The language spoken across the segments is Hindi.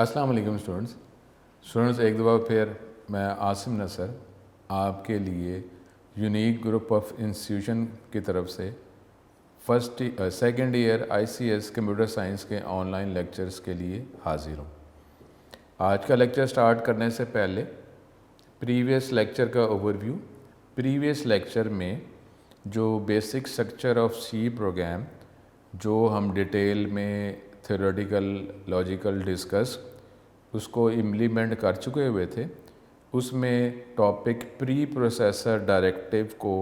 अस्सलाम वालेकुम स्टूडेंट्स एक दफ़ा फिर मैं आसिम नसर आपके लिए यूनिक ग्रुप ऑफ इंस्टीट्यूशन की तरफ से second year ICS computer science के ऑनलाइन लेक्चर्स के लिए हाजिर हूँ। आज का लेक्चर स्टार्ट करने से पहले प्रीवियस लेक्चर का ओवरव्यू। प्रीवियस लेक्चर में जो basic structure of C program जो हम डिटेल में थ्योरेटिकल लॉजिकल डिस्कस उसको इम्प्लीमेंट कर चुके हुए थे, उसमें टॉपिक प्री प्रोसेसर डायरेक्टिव को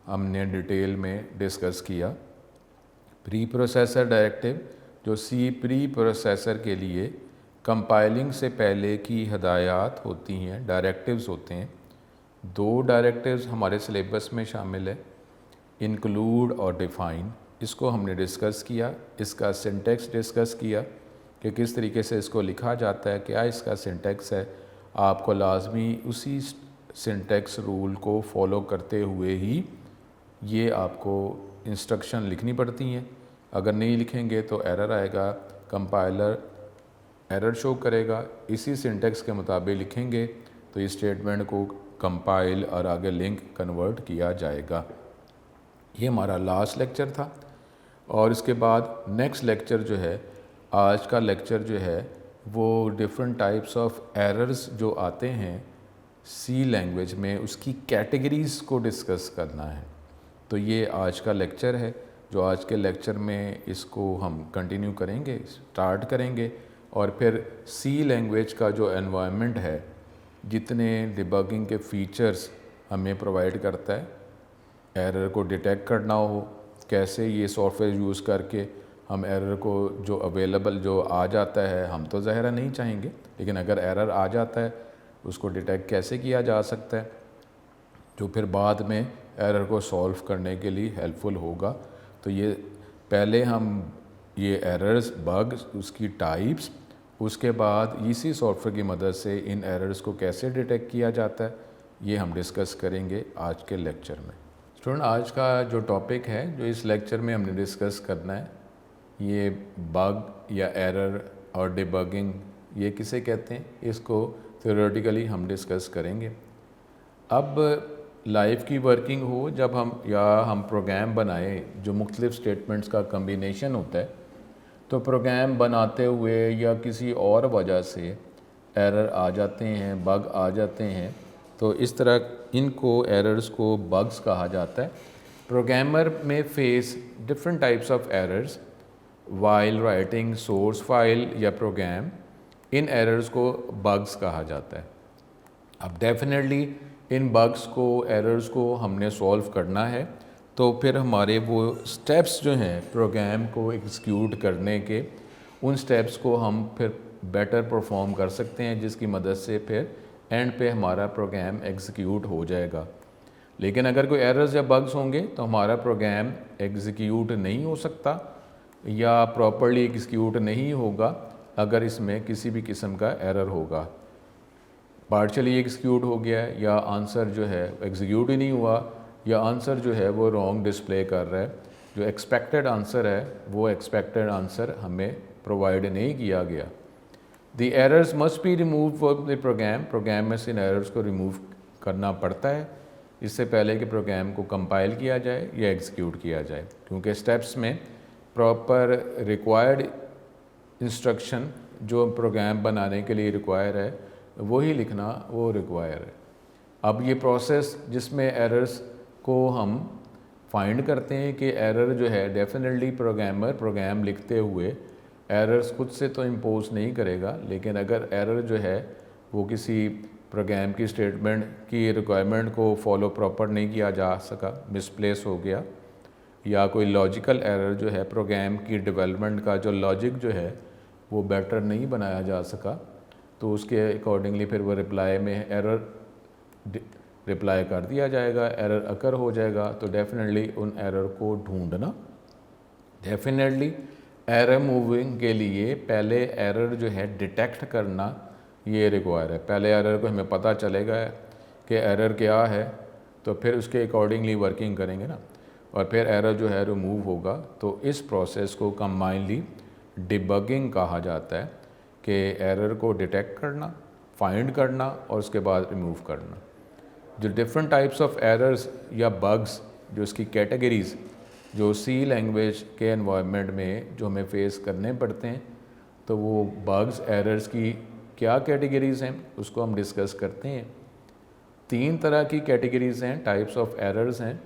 हमने डिटेल में डिस्कस किया। प्री प्रोसेसर डायरेक्टिव जो सी प्री प्रोसेसर के लिए कंपाइलिंग से पहले की हदायत होती हैं, डायरेक्टिव्स होते हैं। दो डायरेक्टिव्स हमारे सिलेबस में शामिल है, इंक्लूड और डिफ़ाइन। इसको हमने डिस्कस किया, इसका सिंटेक्स डिस्कस किया कि किस तरीके से इसको लिखा जाता है, क्या इसका सिंटेक्स है। आपको लाजमी उसी सिंटेक्स रूल को फॉलो करते हुए ही ये आपको इंस्ट्रक्शन लिखनी पड़ती हैं। अगर नहीं लिखेंगे तो एरर आएगा, कंपाइलर एरर शो करेगा। इसी सिंटेक्स के मुताबिक लिखेंगे तो इस स्टेटमेंट को कंपाइल और आगे लिंक कन्वर्ट किया जाएगा। ये हमारा लास्ट लेक्चर था और इसके बाद नेक्स्ट लेक्चर जो है, आज का लेक्चर जो है वो डिफरेंट टाइप्स ऑफ एरर्स जो आते हैं सी लैंग्वेज में उसकी कैटेगरीज़ को डिस्कस करना है। तो ये आज का लेक्चर है, जो आज के लेक्चर में इसको हम कंटिन्यू करेंगे, स्टार्ट करेंगे। और फिर सी लैंग्वेज का जो एनवायरनमेंट है, जितने डिबगिंग के फीचर्स हमें प्रोवाइड करता है, एरर को डिटेक्ट करना हो, कैसे ये सॉफ्टवेयर यूज़ करके हम एरर को जो अवेलेबल जो आ जाता है, हम तो ज़ाहिर नहीं चाहेंगे, लेकिन अगर एरर आ जाता है उसको डिटेक्ट कैसे किया जा सकता है, जो फिर बाद में एरर को सॉल्व करने के लिए हेल्पफुल होगा। तो ये पहले हम ये एरर्स, बग्स, उसकी टाइप्स, उसके बाद इसी सॉफ्टवेयर की मदद से इन एरर्स को कैसे डिटेक्ट किया जाता है, ये हम डिस्कस करेंगे आज के लेक्चर में। स्टूडेंट, आज का जो टॉपिक है जो इस लेक्चर में हमने डिस्कस करना है, ये बग या एरर और डिबगिंग ये किसे कहते हैं, इसको थ्योरेटिकली हम डिस्कस करेंगे। अब लाइफ की वर्किंग हो, जब हम प्रोग्राम बनाए जो मुख्तलिफ स्टेटमेंट्स का कम्बिनेशन होता है, तो प्रोग्राम बनाते हुए या किसी और वजह से एरर आ जाते हैं, बग आ जाते हैं, तो इस तरह इनको एरर्स को बग्स कहा जाता है। प्रोग्रामर में face different types of errors while writing source file या प्रोग्राम। इन एरर्स को बग्स कहा जाता है। अब डेफिनेटली इन बग्स को, एरर्स को हमने सॉल्व करना है, तो फिर हमारे वो स्टेप्स जो हैं प्रोग्राम को एग्जीक्यूट करने के, उन स्टेप्स को हम फिर बेटर परफॉर्म कर सकते हैं, जिसकी मदद से फिर एंड पे हमारा प्रोग्राम एग्जीक्यूट हो जाएगा। लेकिन अगर कोई एरर्स या बग्स होंगे तो हमारा प्रोग्राम एग्जीक्यूट नहीं हो सकता या प्रॉपर्ली एग्जीक्यूट नहीं होगा अगर इसमें किसी भी किस्म का एरर होगा। पार्शली एग्जीक्यूट हो गया या आंसर जो है एग्जीक्यूट ही नहीं हुआ, या आंसर जो है वो रॉन्ग डिस्प्ले कर रहा है, जो एक्सपेक्टेड आंसर है वो एक्सपेक्टेड आंसर हमें प्रोवाइड नहीं किया गया। The errors must be remove from the program. Program में से इन एरर्स को रिमूव करना पड़ता है इससे पहले कि प्रोग्राम को कंपाइल किया जाए या एग्जीक्यूट किया जाए, क्योंकि स्टेप्स में प्रॉपर रिक्वायर्ड इंस्ट्रक्शन जो प्रोग्राम बनाने के लिए रिक्वायर है वही लिखना वो रिक्वायर है। अब ये प्रोसेस जिसमें एरर्स को हम फाइंड करते हैं कि एरर जो है डेफिनेटली प्रोग्रामर प्रोग्राम लिखते हुए एरर्स खुद से तो इम्पोज नहीं करेगा, लेकिन अगर एरर जो है वो किसी प्रोग्राम की स्टेटमेंट की रिक्वायरमेंट को फॉलो प्रॉपर नहीं किया जा सका, मिसप्लेस हो गया, या कोई लॉजिकल एरर जो है प्रोग्राम की डेवलपमेंट का जो लॉजिक जो है वो बेटर नहीं बनाया जा सका, तो उसके अकॉर्डिंगली फिर वो रिप्लाई में एरर रिप्लाई कर दिया जाएगा, एरर अकर हो जाएगा। तो डेफिनेटली उन एरर को ढूंढना, डेफिनेटली एरर मूविंग के लिए पहले एरर जो है डिटेक्ट करना ये रिक्वायर है। पहले एरर को हमें पता चलेगा कि एरर क्या है, तो फिर उसके अकॉर्डिंगली वर्किंग करेंगे ना, और फिर एरर जो है रिमूव होगा। तो इस प्रोसेस को कंबाइनली डिबगिंग कहा जाता है। कि एरर को डिटेक्ट करना, फाइंड करना और उसके बाद रिमूव करना। जो डिफरेंट टाइप्स ऑफ एरर्स या बग्स, जो इसकी कैटेगरीज़ जो सी लैंग्वेज के एनवायरनमेंट में जो हमें फेस करने पड़ते हैं, तो वो बग्स एरर्स की क्या कैटेगरीज़ हैं उसको हम डिस्कस करते हैं। 3 तरह की कैटेगरीज़ हैं, टाइप्स ऑफ एरर्स हैं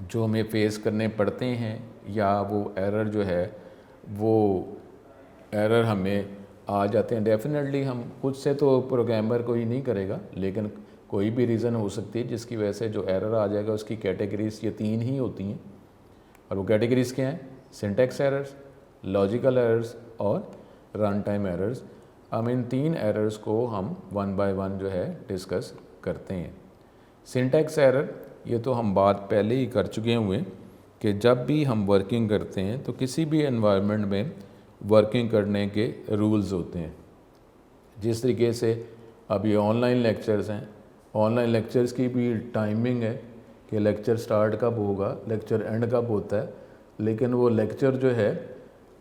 जो हमें फेस करने पड़ते हैं, या वो एरर जो है वो एरर हमें आ जाते हैं। डेफिनेटली हम खुद से तो प्रोग्रामर कोई नहीं करेगा, लेकिन कोई भी रीज़न हो सकती है जिसकी वजह से जो एरर आ जाएगा। उसकी कैटेगरीज ये 3 ही होती हैं, और वो कैटेगरीज़ क्या हैं? सिंटैक्स एरर्स, लॉजिकल एरर्स और रन टाइम एरर्स। हम इन 3 एरर्स को हम 1 बाय 1 जो है डिस्कस करते हैं। सिंटैक्स एरर, ये तो हम बात पहले ही कर चुके हुए कि जब भी हम वर्किंग करते हैं तो किसी भी एनवायरनमेंट में वर्किंग करने के रूल्स होते हैं। जिस तरीके से अब ये ऑनलाइन लेक्चर्स हैं, ऑनलाइन लेक्चर्स की भी टाइमिंग है कि लेक्चर स्टार्ट कब होगा, लेक्चर एंड कब होता है। लेकिन वो लेक्चर जो है,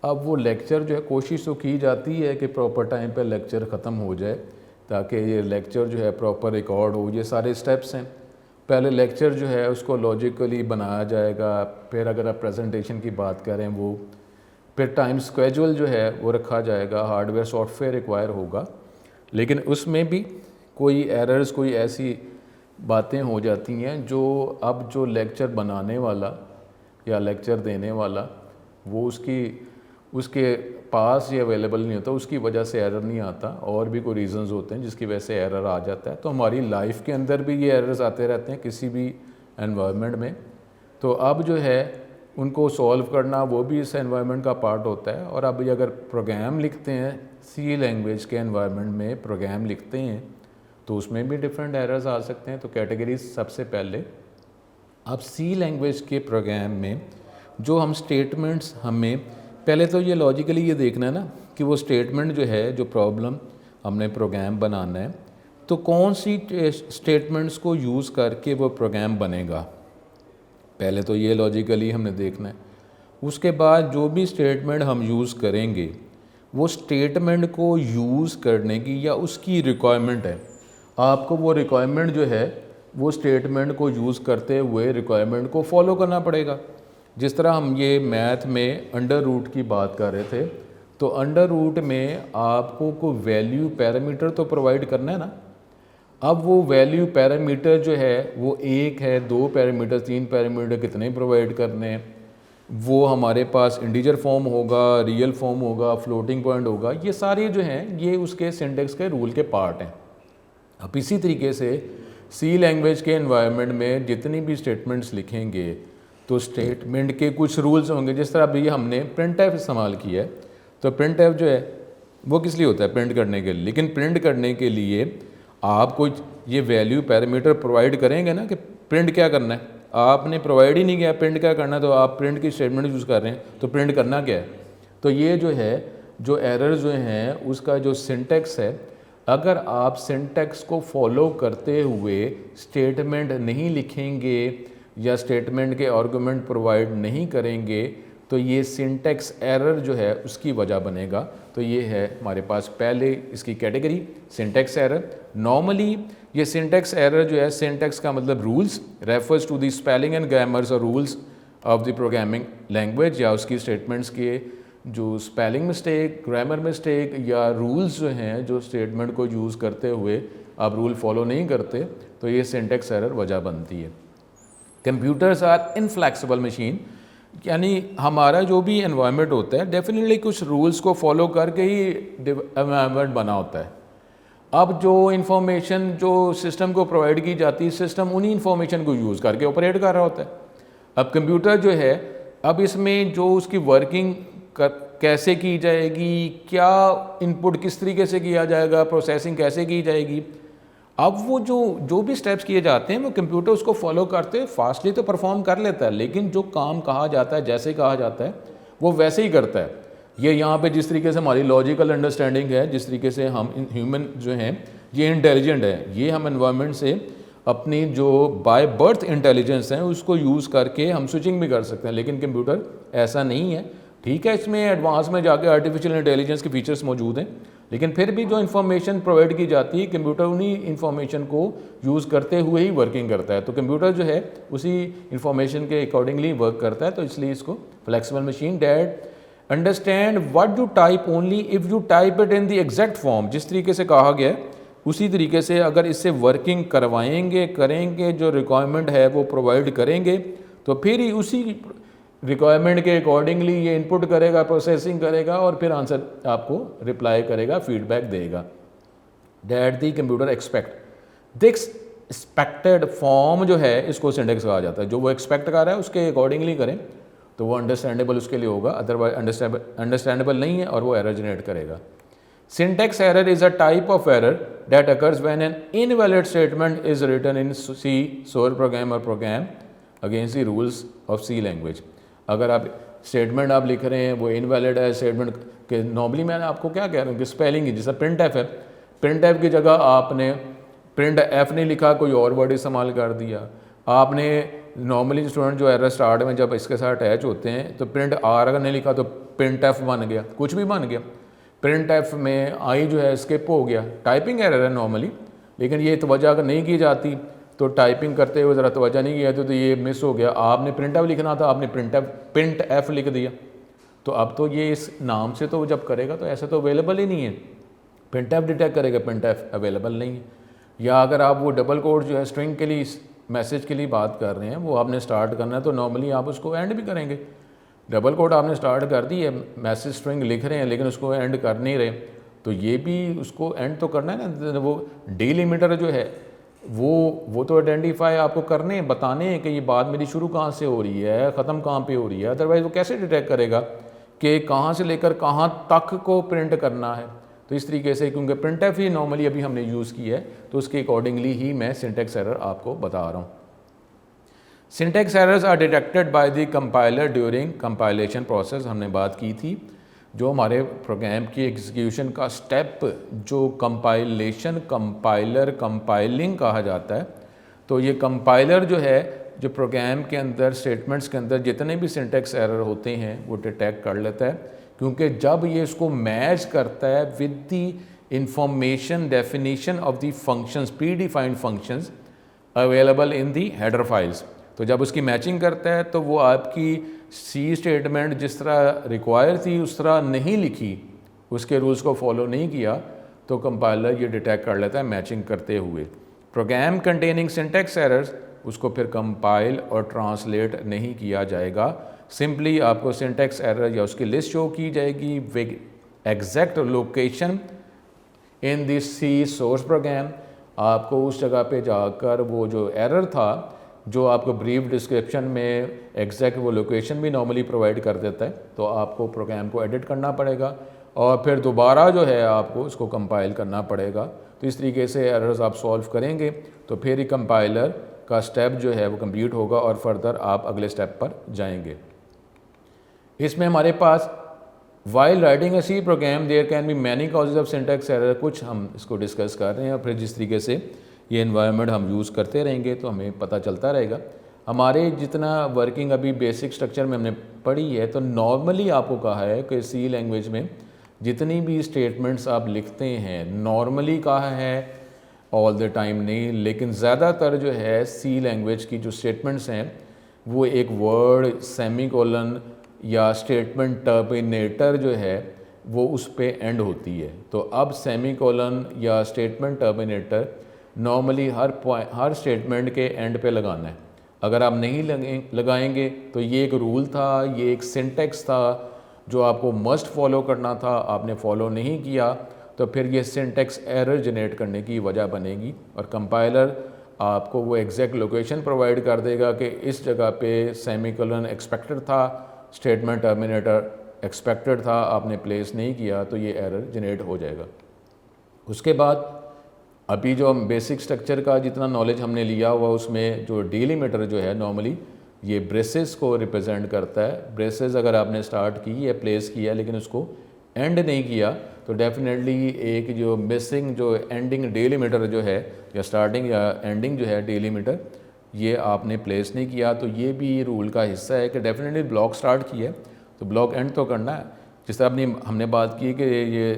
अब वो लेक्चर जो है कोशिश तो की जाती है कि प्रॉपर टाइम पे लेक्चर ख़त्म हो जाए ताकि ये लेक्चर जो है प्रॉपर रिकॉर्ड हो। ये सारे स्टेप्स हैं। पहले लेक्चर जो है उसको लॉजिकली बनाया जाएगा, फिर अगर आप प्रेजेंटेशन की बात करें वो, फिर टाइम स्केड्यूल जो है वो रखा जाएगा, हार्डवेयर सॉफ्टवेयर रिक्वायर होगा। लेकिन उसमें भी कोई एरर्स, कोई ऐसी बातें हो जाती हैं जो अब जो लेक्चर बनाने वाला या लेक्चर देने वाला वो उसके पास ये अवेलेबल नहीं होता, उसकी वजह से एरर नहीं आता। और भी कोई रीज़न्स होते हैं जिसकी वजह से एरर आ जाता है। तो हमारी लाइफ के अंदर भी ये एरर्स आते रहते हैं किसी भी एनवायरनमेंट में। तो अब जो है उनको सॉल्व करना वो भी इस एनवायरनमेंट का पार्ट होता है। और अब ये अगर प्रोग्राम लिखते हैं, सी लैंग्वेज के एनवायरनमेंट में प्रोग्राम लिखते हैं, तो उसमें भी डिफरेंट एरर्स आ सकते हैं। तो कैटेगरीज, सबसे पहले अब सी लैंग्वेज के प्रोग्राम में जो हम स्टेटमेंट्स, हमें पहले तो ये लॉजिकली ये देखना है ना कि वो स्टेटमेंट जो है, जो प्रॉब्लम हमने प्रोग्राम बनाना है, तो कौन सी स्टेटमेंट्स को यूज़ करके वो प्रोग्राम बनेगा। पहले तो ये लॉजिकली हमने देखना है। उसके बाद जो भी स्टेटमेंट हम यूज़ करेंगे, वो स्टेटमेंट को यूज़ करने की या उसकी रिक्वायरमेंट है, आपको वो रिक्वायरमेंट जो है वो स्टेटमेंट को यूज़ करते हुए रिक्वायरमेंट को फॉलो करना पड़ेगा। जिस तरह हम ये मैथ में अंडर रूट की बात कर रहे थे, तो अंडर रूट में आपको कोई वैल्यू पैरामीटर तो प्रोवाइड करना है ना। अब वो वैल्यू पैरामीटर जो है वो 1 है, 2 पैरामीटर, 3 पैरामीटर कितने प्रोवाइड करने हैं, वो हमारे पास इंटीजर फॉर्म होगा, रियल फॉर्म होगा, फ्लोटिंग पॉइंट होगा। ये सारे जो हैं ये उसके सिंटेक्स के रूल के पार्ट हैं। अब इसी तरीके से सी लैंग्वेज के एनवायरनमेंट में जितनी भी स्टेटमेंट्स लिखेंगे तो स्टेटमेंट के कुछ रूल्स होंगे। जिस तरह अभी हमने प्रिंट एफ इस्तेमाल किया है, तो प्रिंट एफ जो है वो किस लिए होता है? प्रिंट करने के लिए। लेकिन प्रिंट करने के लिए आप कोई ये वैल्यू पैरामीटर प्रोवाइड करेंगे ना कि प्रिंट क्या करना है। आपने प्रोवाइड ही नहीं किया प्रिंट क्या करना है, तो आप प्रिंट की स्टेटमेंट यूज़ कर रहे हैं, तो प्रिंट करना क्या है। तो ये जो है, जो एरर जो हैं उसका जो सिंटेक्स है, अगर आप सिंटेक्स को फॉलो करते हुए स्टेटमेंट नहीं लिखेंगे या स्टेटमेंट के आर्गुमेंट प्रोवाइड नहीं करेंगे, तो ये सिंटेक्स एरर जो है उसकी वजह बनेगा। तो ये है हमारे पास पहले इसकी कैटेगरी, सिंटेक्स एरर। नॉर्मली ये सिंटेक्स एरर जो है, सिंटेक्स का मतलब rules, refers to the spelling and grammars और rules of the programming language, या उसकी स्टेटमेंट्स के जो स्पेलिंग मिस्टेक, ग्रामर मिस्टेक या रूल्स जो हैं जो स्टेटमेंट को यूज़ करते हुए आप रूल फॉलो नहीं करते, तो ये सिंटेक्स एरर वजह बनती है। कंप्यूटर्स आर इनफ्लेक्सिबल मशीन, यानी हमारा जो भी एनवायरनमेंट होता है डेफिनेटली कुछ रूल्स को फॉलो करके ही एनवायरनमेंट बना होता है। अब जो इन्फॉर्मेशन जो सिस्टम को प्रोवाइड की जाती है, सिस्टम उन्हीं इन्फॉर्मेशन को यूज़ करके ऑपरेट कर रहा होता है। अब कंप्यूटर जो है, अब इसमें जो उसकी वर्किंग कैसे की जाएगी, क्या इनपुट किस तरीके से किया जाएगा, प्रोसेसिंग कैसे की जाएगी, अब वो जो भी स्टेप्स किए जाते हैं वो कंप्यूटर उसको फॉलो करते फास्टली तो परफॉर्म कर लेता है, लेकिन जो काम कहा जाता है, जैसे कहा जाता है, वो वैसे ही करता है। ये यहाँ पे जिस तरीके से हमारी लॉजिकल अंडरस्टैंडिंग है, जिस तरीके से हम ह्यूमन जो हैं ये इंटेलिजेंट है, ये हम एनवायरनमेंट से अपनी जो बाय बर्थ इंटेलिजेंस है उसको यूज़ करके हम स्विचिंग भी कर सकते हैं। लेकिन कंप्यूटर ऐसा नहीं है। ठीक है, इसमें एडवांस में जाके आर्टिफिशियल इंटेलिजेंस के फीचर्स मौजूद हैं, लेकिन फिर भी जो इन्फॉर्मेशन प्रोवाइड की जाती है कंप्यूटर उन्हीं इन्फॉर्मेशन को यूज़ करते हुए ही वर्किंग करता है। तो कंप्यूटर जो है उसी इन्फॉर्मेशन के अकॉर्डिंगली वर्क करता है, तो इसलिए इसको flexible machine. That understand what you type only if you type it in the exact form. जिस तरीके से कहा गया उसी तरीके से अगर इससे वर्किंग करवाएंगे, करेंगे, जो रिक्वायरमेंट है वो प्रोवाइड करेंगे, तो फिर ही उसी रिक्वायरमेंट के अकॉर्डिंगली ये इनपुट करेगा, प्रोसेसिंग करेगा और फिर आंसर आपको रिप्लाई करेगा, फीडबैक देगा। That the computer expect this expected form जो है इसको सिंटेक्स कहा जाता है। जो वो एक्सपेक्ट कर रहा है उसके अकॉर्डिंगली करें तो वो अंडरस्टैंडेबल उसके लिए होगा, अदरवाइज अंडरस्टैंडेबल नहीं है और वो एरर जनरेट करेगा। Syntax error is a type of error that occurs when an invalid statement is written in C source program और program against the rules of C language. अगर आप स्टेटमेंट आप लिख रहे हैं वो इनवैलिड है स्टेटमेंट के, नॉर्मली मैं आपको क्या कह रहा हूँ कि स्पेलिंग ही, जैसा प्रिंट एफ है, प्रिंट एफ की जगह आपने प्रिंट एफ नहीं लिखा, कोई और वर्ड इस्तेमाल कर दिया। आपने नॉर्मली स्टूडेंट जो एरर स्टार्ट में जब इसके साथ अटैच होते हैं तो प्रिंट आर अगर नहीं लिखा तो प्रिंट एफ बन गया, कुछ भी बन गया। प्रिंट एफ में आई जो है स्किप हो गया, टाइपिंग एरर है नॉर्मली, लेकिन ये तवज्जो अगर नहीं की जाती तो टाइपिंग करते हुए ज़रा तवज्जो नहीं किया तो ये मिस हो गया। आपने प्रिंट एफ लिखना था, आपने प्रिंट एफ लिख दिया, तो अब तो ये इस नाम से तो जब करेगा तो ऐसा तो अवेलेबल ही नहीं है, प्रिंट एफ डिटेक्ट करेगा, प्रिंट एफ अवेलेबल नहीं है। या अगर आप वो डबल कोड जो है स्ट्रिंग के लिए, मैसेज के लिए बात कर रहे हैं, वो आपने स्टार्ट करना है तो नॉर्मली आप उसको एंड भी करेंगे। डबल कोड आपने स्टार्ट कर दी है, मैसेज स्ट्रिंग लिख रहे हैं लेकिन उसको एंड कर नहीं रहे, तो ये भी उसको एंड तो करना है ना। वो डिलिमिटर जो है वो तो आइडेंटिफाई आपको करने हैं, बताने हैं कि ये बात मेरी शुरू कहाँ से हो रही है, ख़त्म कहाँ पे हो रही है। अदरवाइज़ वो कैसे डिटेक्ट करेगा कि कहाँ से लेकर कहाँ तक को प्रिंट करना है। तो इस तरीके से, क्योंकि प्रिंट एफ ही नॉर्मली अभी हमने यूज़ किया है तो उसके अकॉर्डिंगली ही मैं सिंटेक्स एरर आपको बता रहा हूँ। Syntax errors are detected by the compiler during compilation process. हमने बात की थी जो हमारे प्रोग्राम की एग्जीक्यूशन का स्टेप जो कंपाइलेशन, कंपाइलर, कंपाइलिंग कहा जाता है, तो ये कंपाइलर जो है जो प्रोग्राम के अंदर स्टेटमेंट्स के अंदर जितने भी सिंटेक्स एरर होते हैं वो डिटेक्ट कर लेता है, क्योंकि जब ये इसको मैच करता है with the information definition of the functions, pre defined functions available in the header files. तो जब उसकी मैचिंग करता है तो वो आपकी सी स्टेटमेंट जिस तरह रिक्वायर थी उस तरह नहीं लिखी, उसके रूल्स को फॉलो नहीं किया, तो कंपाइलर ये डिटेक्ट कर लेता है मैचिंग करते हुए। प्रोग्राम कंटेनिंग सिंटेक्स एरर्स, उसको फिर कंपाइल और ट्रांसलेट नहीं किया जाएगा, सिंपली आपको सिंटेक्स एरर या उसकी लिस्ट शो की जाएगी with exact location in this C source program. आपको उस जगह पे जाकर वो जो एरर था, जो आपको ब्रीफ डिस्क्रिप्शन में एग्जैक्ट वो लोकेशन भी नॉर्मली प्रोवाइड कर देता है, तो आपको प्रोग्राम को एडिट करना पड़ेगा और फिर दोबारा जो है आपको उसको कंपाइल करना पड़ेगा। तो इस तरीके से एरर्स आप सॉल्व करेंगे तो फिर ही कंपाइलर का स्टेप जो है वो कंप्लीट होगा और फर्दर आप अगले स्टेप पर जाएंगे। इसमें हमारे पास while writing a C program there can be many causes of syntax error, कुछ हम इसको डिस्कस कर रहे हैं और फिर जिस तरीके से ये एनवायरनमेंट हम यूज़ करते रहेंगे तो हमें पता चलता रहेगा। हमारे जितना वर्किंग अभी बेसिक स्ट्रक्चर में हमने पढ़ी है, तो नॉर्मली आपको कहा है कि सी लैंग्वेज में जितनी भी स्टेटमेंट्स आप लिखते हैं, नॉर्मली कहा है, ऑल द टाइम नहीं, लेकिन ज़्यादातर जो है सी लैंग्वेज की जो स्टेटमेंट्स हैं वो एक वर्ड, सेमीकोलन या स्टेटमेंट टर्मिनेटर जो है वो उस पे एंड होती है। तो अब सेमीकोलन या स्टेटमेंट टर्मिनेटर नॉर्मली हर स्टेटमेंट के एंड पे लगाना है। अगर आप नहीं लगाएंगे तो ये एक रूल था, ये एक सिंटेक्स था जो आपको मस्ट फॉलो करना था, आपने फॉलो नहीं किया तो फिर ये सिंटेक्स एरर जनरेट करने की वजह बनेगी और कंपाइलर आपको वो एग्जैक्ट लोकेशन प्रोवाइड कर देगा कि इस जगह पे सेमीकोलन एक्सपेक्टेड था, स्टेटमेंट टर्मिनेटर एक्सपेक्टेड था, आपने प्लेस नहीं किया तो ये एरर जनरेट हो जाएगा। उसके बाद अभी जो हम बेसिक स्ट्रक्चर का जितना नॉलेज हमने लिया हुआ उसमें जो डिलिमिटर जो है नॉर्मली ये ब्रेसेस को रिप्रेजेंट करता है। ब्रेसेस अगर आपने स्टार्ट की या प्लेस किया लेकिन उसको एंड नहीं किया तो डेफिनेटली एक जो मिसिंग जो एंडिंग डिलिमिटर जो है या स्टार्टिंग या एंडिंग जो है डिलिमिटर ये आपने प्लेस नहीं किया, तो ये भी रूल का हिस्सा है कि डेफिनेटली ब्लॉक स्टार्ट किया है तो ब्लॉक एंड तो करना है। जिस तरह हमने बात की कि ये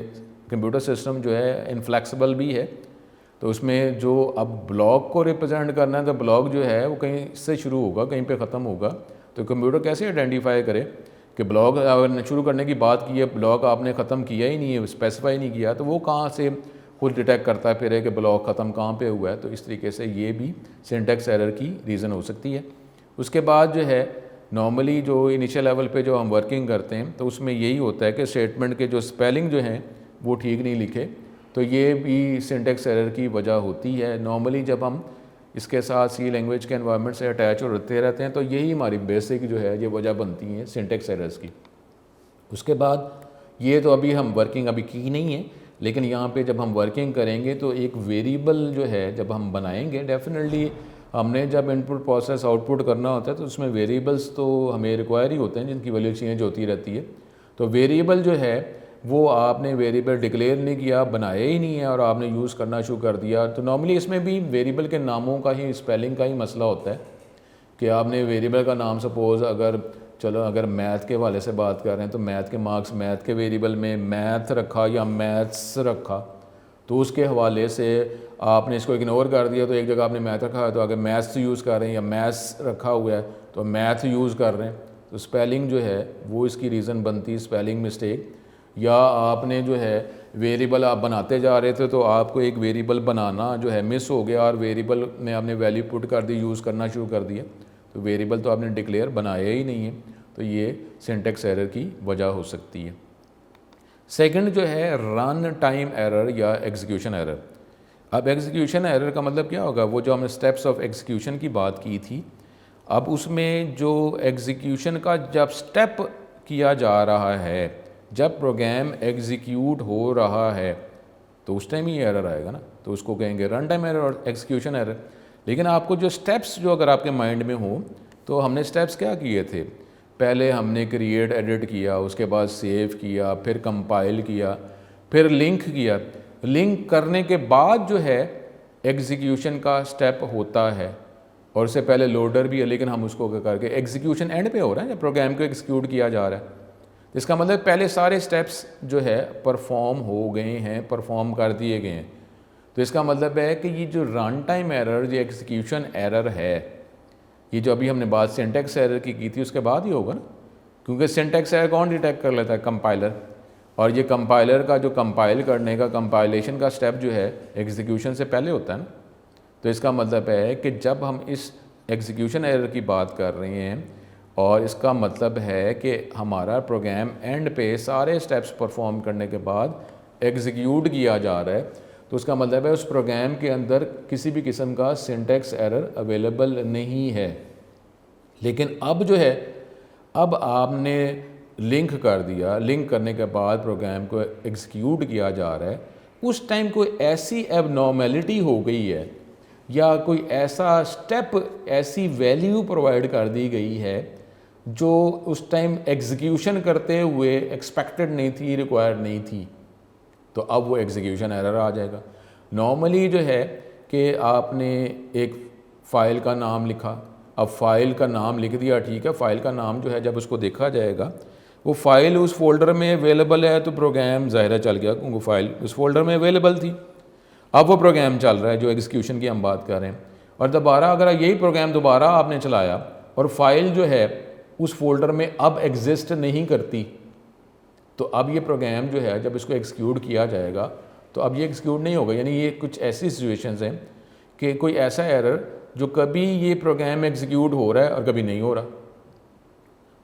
कंप्यूटर सिस्टम जो है इनफ्लेक्सिबल भी है, तो उसमें जो अब ब्लॉक को रिप्रेजेंट करना है तो ब्लॉक जो है वो कहीं से शुरू होगा, कहीं पे ख़त्म होगा। तो कंप्यूटर कैसे आइडेंटिफाई करे कि ब्लॉक अगर शुरू करने की बात की है, ब्लॉक आपने ख़त्म किया ही नहीं है, स्पेसिफाई नहीं किया, तो वो कहाँ से खुद डिटेक्ट करता है फिर है कि ब्लॉक ख़त्म कहाँ पे हुआ है। तो इस तरीके से ये भी सिंटैक्स एरर की रीज़न हो सकती है। उसके बाद जो है नॉर्मली जो इनिशियल लेवल पे जो हम वर्किंग करते हैं तो उसमें यही होता है कि स्टेटमेंट के जो स्पेलिंग जो हैं वो ठीक नहीं लिखे, तो ये भी सिंटैक्स एरर की वजह होती है। नॉर्मली जब हम इसके साथ सी लैंग्वेज के एनवायरनमेंट से अटैच होते रहते हैं तो यही हमारी बेसिक जो है ये वजह बनती है सिंटैक्स एरर्स की। उसके बाद ये तो अभी हम वर्किंग अभी की नहीं है, लेकिन यहाँ पे जब हम वर्किंग करेंगे तो एक वेरिएबल जो है जब हम बनाएंगे, डेफिनेटली हमने जब इनपुट प्रोसेस आउटपुट करना होता है तो उसमें वेरिएबल्स तो हमें रिक्वायर ही होते हैं जिनकी वैल्यू चेंज होती रहती है। तो वेरिएबल जो है वो आपने वेरिएबल डिक्लेयर नहीं किया, बनाया ही नहीं है और आपने यूज़ करना शुरू कर दिया। तो नॉर्मली इसमें भी वेरिएबल के नामों का ही, स्पेलिंग का ही मसला होता है कि आपने वेरिएबल का नाम सपोज़ अगर मैथ के हवाले से बात कर रहे हैं तो मैथ के मार्क्स मैथ के वेरिएबल में मैथ रखा या मैथ्स रखा, तो उसके हवाले से आपने इसको इग्नोर कर दिया, तो एक जगह आपने मैथ रखा है तो अगर मैथ्स यूज़ कर रहे हैं या मैथ्स रखा हुआ है तो मैथ यूज़ कर रहे हैं, तो स्पेलिंग जो है वो इसकी रीज़न बनती है, स्पेलिंग मिस्टेक। या आपने जो है वेरिएबल आप बनाते जा रहे थे तो आपको एक वेरिएबल बनाना जो है मिस हो गया और वेरिएबल में आपने वैल्यू पुट कर दी, यूज़ करना शुरू कर दिया, तो वेरिएबल तो आपने डिक्लेयर बनाया ही नहीं है, तो ये सिंटैक्स एरर की वजह हो सकती है। सेकंड जो है रन टाइम एरर या एग्जीक्यूशन एरर। अब एग्जीक्यूशन एरर का मतलब क्या होगा, वो जो हमने स्टेप्स ऑफ एग्जीक्यूशन की बात की थी, अब उसमें जो एग्जीक्यूशन का जब स्टेप किया जा रहा है, जब प्रोग्राम एग्जीक्यूट हो रहा है तो उस टाइम ही एरर आएगा ना, तो उसको कहेंगे रन टाइम एरर और एग्जीक्यूशन एरर। लेकिन आपको जो स्टेप्स जो अगर आपके माइंड में हो तो हमने स्टेप्स क्या किए थे, पहले हमने क्रिएट एडिट किया, उसके बाद सेव किया, फिर कंपाइल किया, फिर लिंक किया। लिंक करने के बाद जो है एग्जीक्यूशन का स्टेप होता है और उससे पहले लोडर भी है, लेकिन हम उसको करके एग्जीक्यूशन एंड पे हो रहा है जब प्रोग्राम को एग्जीक्यूट किया जा रहा है। इसका मतलब पहले सारे स्टेप्स जो है परफॉर्म हो गए हैं, परफॉर्म कर दिए गए हैं। तो इसका मतलब है कि ये जो रन टाइम एरर, जो एग्जीक्यूशन एरर है, ये जो अभी हमने बात सिंटैक्स एरर की थी उसके बाद ही होगा ना, क्योंकि सिंटैक्स एरर कौन डिटेक्ट कर लेता है, कंपाइलर। और ये कंपाइलर का जो कंपाइल करने का कंपाइलेशन का स्टेप जो है एग्जीक्यूशन से पहले होता है ना। तो इसका मतलब है कि जब हम इस एग्जीक्यूशन एरर की बात कर रहे हैं और इसका मतलब है कि हमारा प्रोग्राम एंड पे सारे स्टेप्स परफॉर्म करने के बाद एग्जीक्यूट किया जा रहा है, तो उसका मतलब है उस प्रोग्राम के अंदर किसी भी किस्म का सिंटैक्स एरर अवेलेबल नहीं है। लेकिन अब जो है, अब आपने लिंक कर दिया, लिंक करने के बाद प्रोग्राम को एग्जीक्यूट किया जा रहा है, उस टाइम कोई ऐसी एबनॉर्मेलिटी हो गई है या कोई ऐसा स्टेप, ऐसी वैल्यू प्रोवाइड कर दी गई है जो उस टाइम एग्जीक्यूशन करते हुए एक्सपेक्टेड नहीं थी, रिक्वायर्ड नहीं थी, तो अब वो एग्जीक्यूशन एरर आ जाएगा। नॉर्मली जो है कि आपने एक फ़ाइल का नाम लिखा, अब फ़ाइल का नाम लिख दिया, ठीक है, फ़ाइल का नाम जो है जब उसको देखा जाएगा वो फ़ाइल उस फोल्डर में अवेलेबल है तो प्रोग्राम ज़ाहिर चल गया क्योंकि फ़ाइल उस फोल्डर में अवेलेबल थी। अब वो प्रोग्राम चल रहा है जो एग्जीक्यूशन की हम बात कर रहे हैं, और दोबारा अगर यही प्रोग्राम दोबारा आपने चलाया और फाइल जो है उस फोल्डर में अब एग्जिस्ट नहीं करती, तो अब ये प्रोग्राम जो है जब इसको एग्जीक्यूट किया जाएगा तो अब ये एग्जीक्यूट नहीं होगा। यानी ये कुछ ऐसी सिचुएशंस हैं कि कोई ऐसा एरर जो कभी ये प्रोग्राम एग्जीक्यूट हो रहा है और कभी नहीं हो रहा।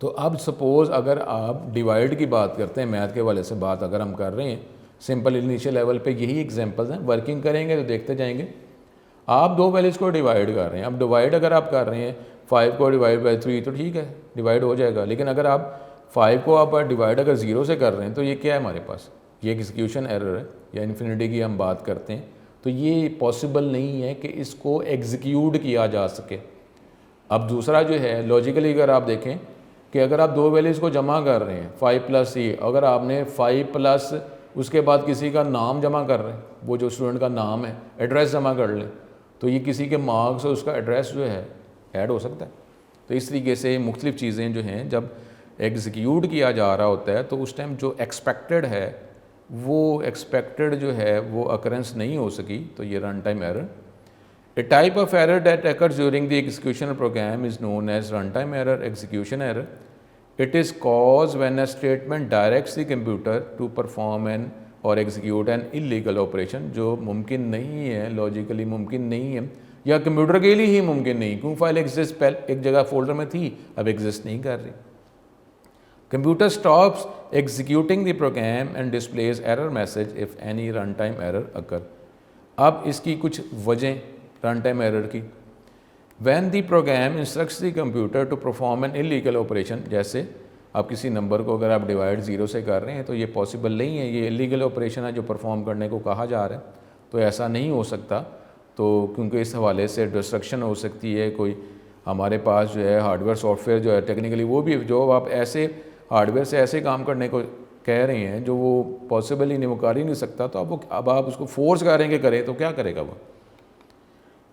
तो अब सपोज़ अगर आप डिवाइड की बात करते हैं, मैथ के वाले से बात अगर हम कर रहे हैं, सिंपल इनिशियल लेवल पे यही एग्जांपल्स हैं, वर्किंग करेंगे तो देखते जाएंगे। आप दो वैल्यूज़ को डिवाइड कर रहे हैं, अब डिवाइड अगर आप कर रहे हैं 5 को डिवाइड बाई 3 तो ठीक है, डिवाइड हो जाएगा। लेकिन अगर आप 5 को आप डिवाइड अगर 0 से कर रहे हैं तो ये क्या है हमारे पास, ये एग्जीक्यूशन एरर है या इन्फिनिटी की हम बात करते हैं, तो ये पॉसिबल नहीं है कि इसको एग्जीक्यूट किया जा सके। अब दूसरा जो है लॉजिकली अगर आप देखें कि अगर आप दो वैल्यूज़ को जमा कर रहे हैं 5 प्लस ये, अगर आपने 5 प्लस उसके बाद किसी का नाम जमा कर रहे हैं, वो जो स्टूडेंट का नाम है, एड्रेस जमा कर लें, तो ये किसी के मार्क्स और उसका एड्रेस जो है ऐड हो सकता है। तो इस तरीके से मुख्तलिफ़ चीज़ें जो हैं जब एग्जीक्यूट किया जा रहा होता है तो उस टाइम जो एक्सपेक्टेड है वो एक्सपेक्टेड जो है वो अकरेंस नहीं हो सकी, तो ये run time error. A type of error that occurs during the execution program is known as runtime error, execution error. It is caused when a statement directs the computer to perform an or execute an illegal operation, जो मुमकिन नहीं है, लॉजिकली मुमकिन नहीं है, या कंप्यूटर के लिए ही मुमकिन नहीं, क्योंकि फाइल एग्जिस्ट पहले एक जगह फोल्डर में थी, अब एग्जिस्ट नहीं कर रही। Computer stops executing the program and displays error message if any runtime error occur. अब इसकी कुछ वजह runtime error की, when the program instructs the computer to perform an illegal operation, जैसे आप किसी नंबर को अगर आप डिवाइड 0 से कर रहे हैं तो ये पॉसिबल नहीं है, ये इलीगल ऑपरेशन है जो परफॉर्म करने को कहा जा रहा है, तो ऐसा नहीं हो सकता। तो क्योंकि इस हवाले से डिस्ट्रक्शन हो सकती है, कोई हमारे पास जो है हार्डवेयर सॉफ्टवेयर जो है टेक्निकली वो भी, जो आप ऐसे हार्डवेयर से ऐसे काम करने को कह रहे हैं जो वो पॉसिबल ही नहीं, वो कर ही नहीं सकता, तो अब आप उसको फोर्स करेंगे करे तो क्या करेगा वो।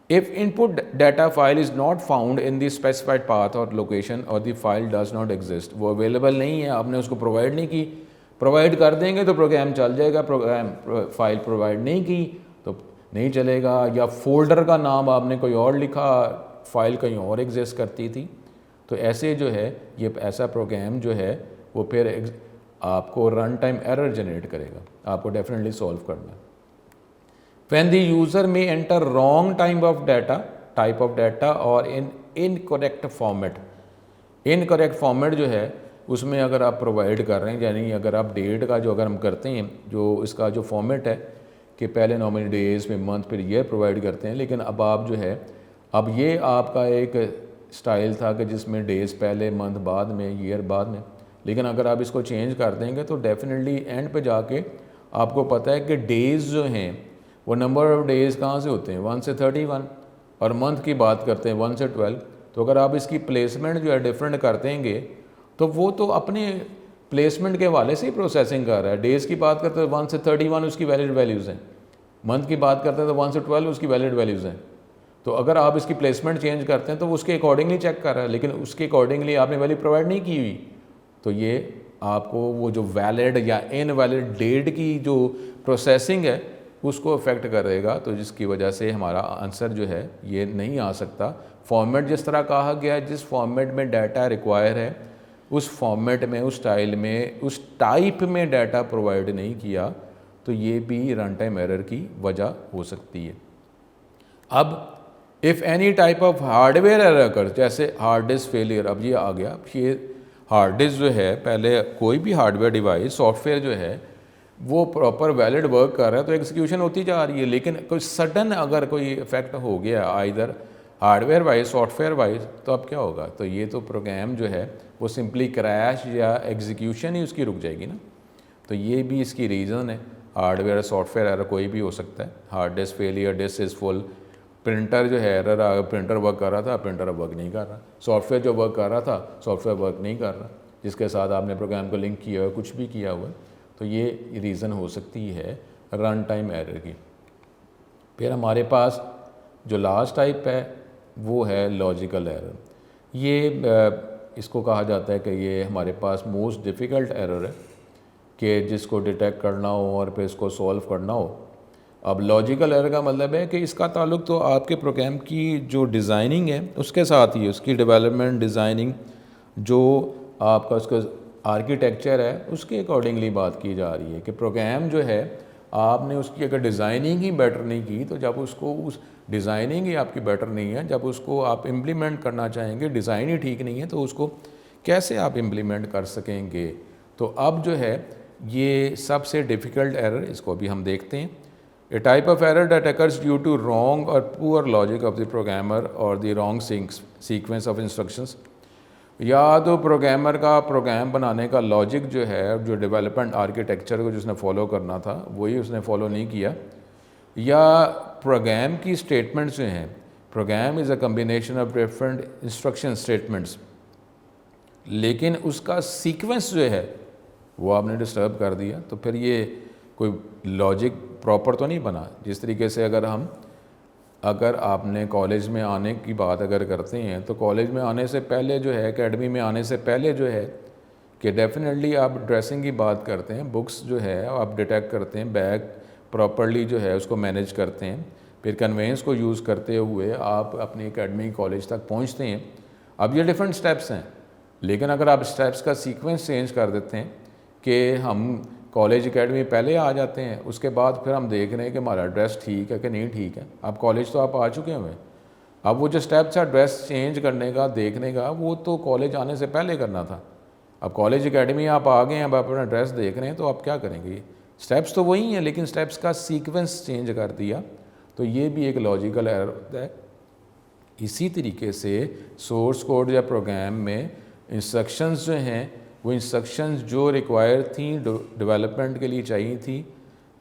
If input data file is not found in the specified path और लोकेशन और the file does not exist, वो अवेलेबल नहीं है, आपने उसको प्रोवाइड नहीं की, प्रोवाइड कर देंगे तो प्रोग्राम चल जाएगा, प्रोग्राम फाइल प्रोवाइड नहीं की तो नहीं चलेगा, या फोल्डर का नाम आपने कोई और लिखा, फाइल कहीं और एग्जिस्ट करती थी, तो ऐसे जो है ये ऐसा प्रोग्राम जो है वो फिर आपको रन टाइम एरर जनरेट करेगा, आपको डेफिनेटली सॉल्व करना है। When the user may enter wrong type of data or in incorrect format, incorrect format जो है उसमें अगर आप प्रोवाइड कर रहे हैं, यानी अगर आप डेट का जो अगर हम करते हैं, जो इसका जो फॉर्मेट है कि पहले नॉर्मली डेज में मंथ फिर ईयर प्रोवाइड करते हैं, लेकिन अब आप जो है अब ये आपका एक स्टाइल था कि जिसमें डेज़ पहले, मंथ बाद में, ईयर बाद में, लेकिन अगर आप इसको चेंज कर देंगे तो डेफिनेटली एंड पे जाके आपको पता है कि डेज़ जो हैं वो नंबर ऑफ़ डेज़ कहाँ से होते हैं, 1 से 31, और मंथ की बात करते हैं 1 से 12। तो अगर आप इसकी प्लेसमेंट जो है डिफरेंट कर देंगे तो वो तो अपने प्लेसमेंट के हवाले से ही प्रोसेसिंग कर रहा है। डेज़ की बात करते हैं 1 से 31 उसकी वैलिड वैल्यूज़ हैं, मंथ की बात करते हैं तो 1 से 12 उसकी वैलिड वैल्यूज़ हैं। तो अगर आप इसकी प्लेसमेंट चेंज करते हैं तो उसके अकॉर्डिंगली चेक कर रहा है, लेकिन उसके अकॉर्डिंगली आपने वैल्यू प्रोवाइड नहीं की हुई, तो ये आपको वो जो वैलिड या इनवैलिड डेट की जो प्रोसेसिंग है उसको अफेक्ट करेगा, तो जिसकी वजह से हमारा आंसर जो है ये नहीं आ सकता। फॉर्मेट जिस तरह कहा गया है, जिस फॉर्मेट में डाटा रिक्वायर है उस फॉर्मेट में, उस स्टाइल में, उस टाइप में डाटा प्रोवाइड नहीं किया, तो ये भी रन टाइम एरर की वजह हो सकती है। अब if any type of hardware error कर, जैसे हार्ड डिस्क फेलियर, अब ये आ गया, ये हार्ड डिस्क जो है, पहले कोई भी हार्डवेयर डिवाइस सॉफ्टवेयर जो है वो प्रॉपर वैलिड वर्क कर रहा है तो एग्जीक्यूशन होती जा रही है, लेकिन कोई सडन अगर कोई इफेक्ट हो गया इधर हार्डवेयर वाइज सॉफ्टवेयर वाइज, तो अब क्या होगा, तो ये तो प्रोग्राम जो है वो सिंपली क्रैश या एग्जीक्यूशन ही उसकी रुक जाएगी ना। तो ये भी इसकी रीज़न है, हार्डवेयर सॉफ्टवेयर एरर कोई भी हो सकता है। Hard disk failure, disc is full, printer जो है एरर आ, प्रिंटर वर्क कर रहा था, प्रिंटर अब वर्क नहीं कर रहा, सॉफ्टवेयर जो वर्क कर रहा था सॉफ्टवेयर वर्क नहीं कर रहा, जिसके साथ आपने प्रोग्राम को लिंक किया हुआ, कुछ भी किया हुआ, तो ये रीज़न हो सकती है रन टाइम एरर की। फिर हमारे पास जो लास्ट टाइप है वो है लॉजिकल एरर। ये इसको कहा जाता है कि ये हमारे पास मोस्ट डिफ़िकल्ट एरर है कि जिसको डिटेक्ट करना हो और फिर इसको सॉल्व करना हो। अब लॉजिकल एरर का मतलब है कि इसका ताल्लुक तो आपके प्रोग्राम की जो डिज़ाइनिंग है उसके साथ ही, उसकी डेवलपमेंट डिज़ाइनिंग जो आपका उसका आर्किटेक्चर है उसके अकॉर्डिंगली बात की जा रही है कि प्रोग्राम जो है आपने उसकी अगर डिज़ाइनिंग ही बेटर नहीं की, तो जब उसको उस डिज़ाइनिंग ही आपकी बेटर नहीं है, जब उसको आप इम्प्लीमेंट करना चाहेंगे, डिज़ाइन ही ठीक नहीं है, तो उसको कैसे आप इम्प्लीमेंट कर सकेंगे। तो अब जो है ये सबसे डिफ़िकल्ट एरर, इसको भी हम देखते हैं। A type of error that occurs due to wrong और poor logic of the programmer और the wrong sequence of instructions, या तो प्रोग्रामर का प्रोग्राम बनाने का लॉजिक जो है, जो डेवलपमेंट आर्किटेक्चर को जिसने फॉलो करना था वही उसने फॉलो नहीं किया, या प्रोग्राम की स्टेटमेंट्स जो हैं, program is a combination of different instruction statements, लेकिन उसका सीक्वेंस जो है वो आपने डिस्टर्ब कर दिया, तो फिर ये कोई लॉजिक प्रॉपर तो नहीं बना। जिस तरीके से अगर आपने कॉलेज में आने की बात अगर करते हैं तो कॉलेज में आने से पहले जो है, एकेडमी में आने से पहले जो है कि डेफिनेटली आप ड्रेसिंग की बात करते हैं, बुक्स जो है आप डिटेक्ट करते हैं, बैग प्रॉपरली जो है उसको मैनेज करते हैं, फिर कन्वेंस को यूज़ करते हुए आप अपनी एकेडमी कॉलेज तक पहुंचते हैं। अब ये डिफरेंट स्टेप्स हैं, लेकिन अगर आप स्टेप्स का सीक्वेंस चेंज कर देते हैं कि हम कॉलेज एकेडमी पहले आ जाते हैं, उसके बाद फिर हम देख रहे हैं कि हमारा ड्रेस ठीक है कि नहीं ठीक है। अब कॉलेज तो आप आ चुके हुए हैं, अब वो जो स्टेप्स है ड्रेस चेंज करने का, देखने का, वो तो कॉलेज आने से पहले करना था। अब कॉलेज एकेडमी आप आ गए हैं, अब आप अपना ड्रेस देख रहे हैं, तो आप क्या करेंगे? स्टेप्स तो वही हैं, लेकिन स्टेप्स का सीक्वेंस चेंज कर दिया, तो ये भी एक लॉजिकल एरर होता है। इसी तरीके से सोर्स कोड या प्रोग्राम में इंस्ट्रक्शंस जो हैं, वो इंस्ट्रक्शंस जो रिक्वायर थी डेवलपमेंट के लिए चाहिए थी,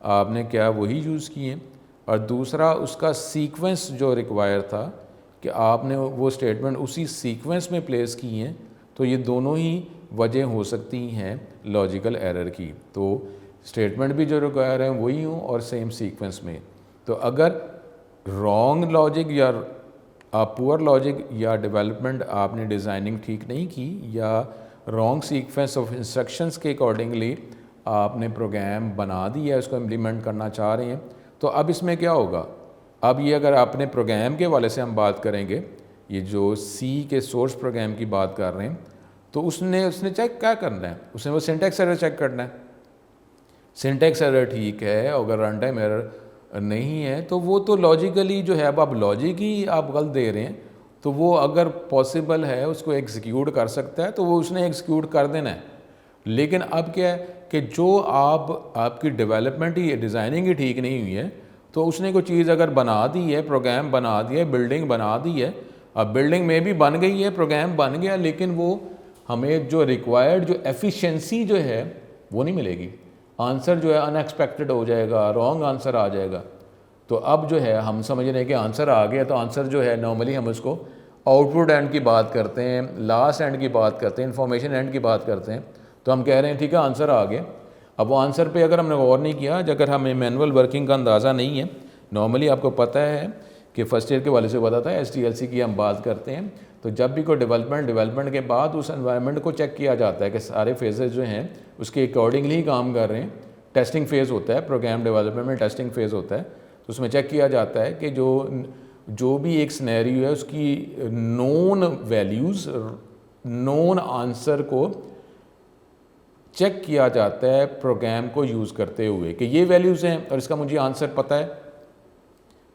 आपने क्या वही यूज़ किए, और दूसरा उसका सीक्वेंस जो रिक्वायर था कि आपने वो स्टेटमेंट उसी सीक्वेंस में प्लेस किए हैं। तो ये दोनों ही वजह हो सकती हैं लॉजिकल एरर की। तो स्टेटमेंट भी जो रिक्वायर है वही हो और सेम सीक्वेंस में। तो अगर रॉन्ग लॉजिक या पुअर लॉजिक या डेवलपमेंट आपने डिज़ाइनिंग ठीक नहीं की, या रॉन्ग सीक्वेंस ऑफ इंस्ट्रक्शंस के अकॉर्डिंगली आपने प्रोग्राम बना दिया, उसको इम्प्लीमेंट करना चाह रहे हैं, तो अब इसमें क्या होगा? अब ये अगर अपने प्रोग्राम के हवाले से हम बात करेंगे, ये जो सी के सोर्स प्रोग्राम की बात कर रहे हैं, तो उसने चेक क्या करना है? उसने वो सिंटैक्स एरर चेक करना है। सिंटैक्स एरर ठीक है, अगर रन टाइम एरर नहीं है, तो वो तो लॉजिकली जो है, अब आप लॉजिक ही आप गलत दे रहे हैं, तो वो अगर पॉसिबल है उसको एग्जीक्यूट कर सकता है, तो वो उसने एग्जीक्यूट कर देना है। लेकिन अब क्या है कि जो आपकी डेवलपमेंट ही, डिज़ाइनिंग ही ठीक नहीं हुई है, तो उसने कोई चीज़ अगर बना दी है, प्रोग्राम बना दिया है, बिल्डिंग बना दी है, अब बिल्डिंग में भी बन गई है, प्रोग्राम बन गया, लेकिन वो हमें जो रिक्वायर्ड जो एफिशिएंसी जो है वो नहीं मिलेगी। आंसर जो है अनएक्सपेक्टेड हो जाएगा, रॉन्ग आंसर आ जाएगा। तो अब जो है हम समझ रहे हैं कि आंसर आ गया, तो आंसर जो है नॉर्मली हम उसको आउटपुट एंड की बात करते हैं, लास्ट एंड की बात करते हैं, इन्फॉर्मेशन एंड की बात करते हैं। तो हम कह रहे हैं ठीक है आंसर आ गया। अब वो आंसर पे अगर हमने गौर नहीं किया, अगर हमें मैनुअल वर्किंग का अंदाज़ा नहीं है, नॉर्मली आपको पता है कि फर्स्ट ईयर के वाले से पता था, SDLC की हम बात करते हैं, तो जब भी कोई डेवलपमेंट के बाद उस एनवायरनमेंट को चेक किया जाता है कि सारे फेजेस जो हैं उसके अकॉर्डिंगली ही काम कर रहे हैं। टेस्टिंग फेज़ होता है, प्रोग्राम डेवलपमेंट में टेस्टिंग फेज़ होता है, तो उसमें चेक किया जाता है कि जो भी एक सिनेरियो है उसकी नोन वैल्यूज़, नोन आंसर को चेक किया जाता है प्रोग्राम को यूज़ करते हुए कि ये वैल्यूज़ हैं और इसका मुझे आंसर पता है।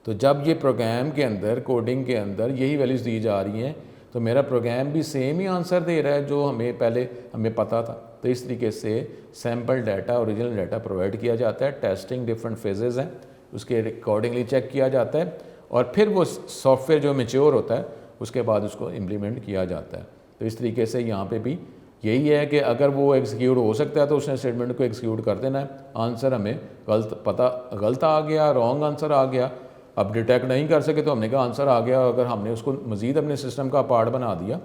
तो जब ये प्रोग्राम के अंदर, कोडिंग के अंदर यही वैल्यूज़ दी जा रही हैं, तो मेरा प्रोग्राम भी सेम ही आंसर दे रहा है जो हमें पता था। तो इस तरीके से sample data, original data provide किया जाता है। टेस्टिंग डिफरेंट फेजेज़ हैं, उसके अकॉर्डिंगली चेक किया जाता है, और फिर वो सॉफ्टवेयर जो मैच्योर होता है उसके बाद उसको इम्प्लीमेंट किया जाता है। तो इस तरीके से यहाँ पे भी यही है कि अगर वो एग्जीक्यूट हो सकता है तो उसने स्टेटमेंट को एग्जीक्यूट कर देना है। आंसर हमें गलत आ गया, रॉन्ग आंसर आ गया, अब डिटेक्ट नहीं कर सके तो हमने कहा आंसर आ गया। अगर हमने उसको मज़ीद अपने सिस्टम का पार्ट बना दिया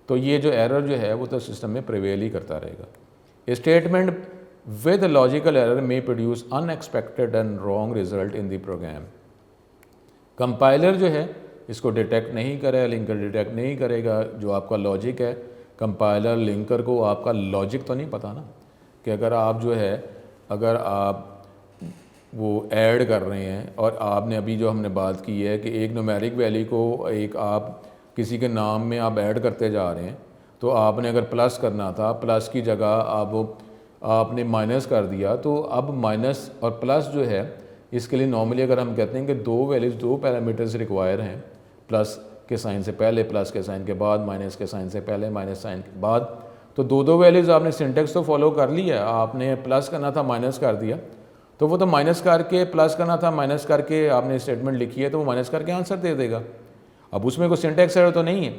तो ये जो एरर जो है वो तो सिस्टम में प्रिवेल ही करता रहेगा। A statement with logical error may produce unexpected and wrong result in the program. Compiler जो है इसको डिटेक्ट नहीं करेगा, लिंकर डिटेक्ट नहीं करेगा जो आपका लॉजिक है। कंपाइलर लिंकर को आपका लॉजिक तो नहीं पता ना, कि अगर आप वो ऐड कर रहे हैं और आपने अभी जो हमने बात की है कि एक न्यूमेरिक वैल्यू को एक आप किसी के नाम में आप ऐड करते जा रहे हैं, तो आपने अगर प्लस करना था, प्लस की जगह आपने माइनस कर दिया, तो अब माइनस और प्लस जो है इसके लिए नॉर्मली अगर हम कहते हैं कि दो वैल्यूज़, दो पैरामीटर्स रिक्वायर हैं, प्लस के साइन से पहले, प्लस के साइन के बाद, माइनस के साइन से पहले, माइनस साइन के बाद, तो दो वैल्यूज़ आपने सिंटेक्स तो फॉलो कर लिया। आपने प्लस करना था, माइनस कर दिया, तो वो तो माइनस करके प्लस करना था, माइनस करके आपने स्टेटमेंट लिखी है, तो वो माइनस करके आंसर दे देगा। अब उसमें कोई सिंटेक्स एरर तो नहीं है,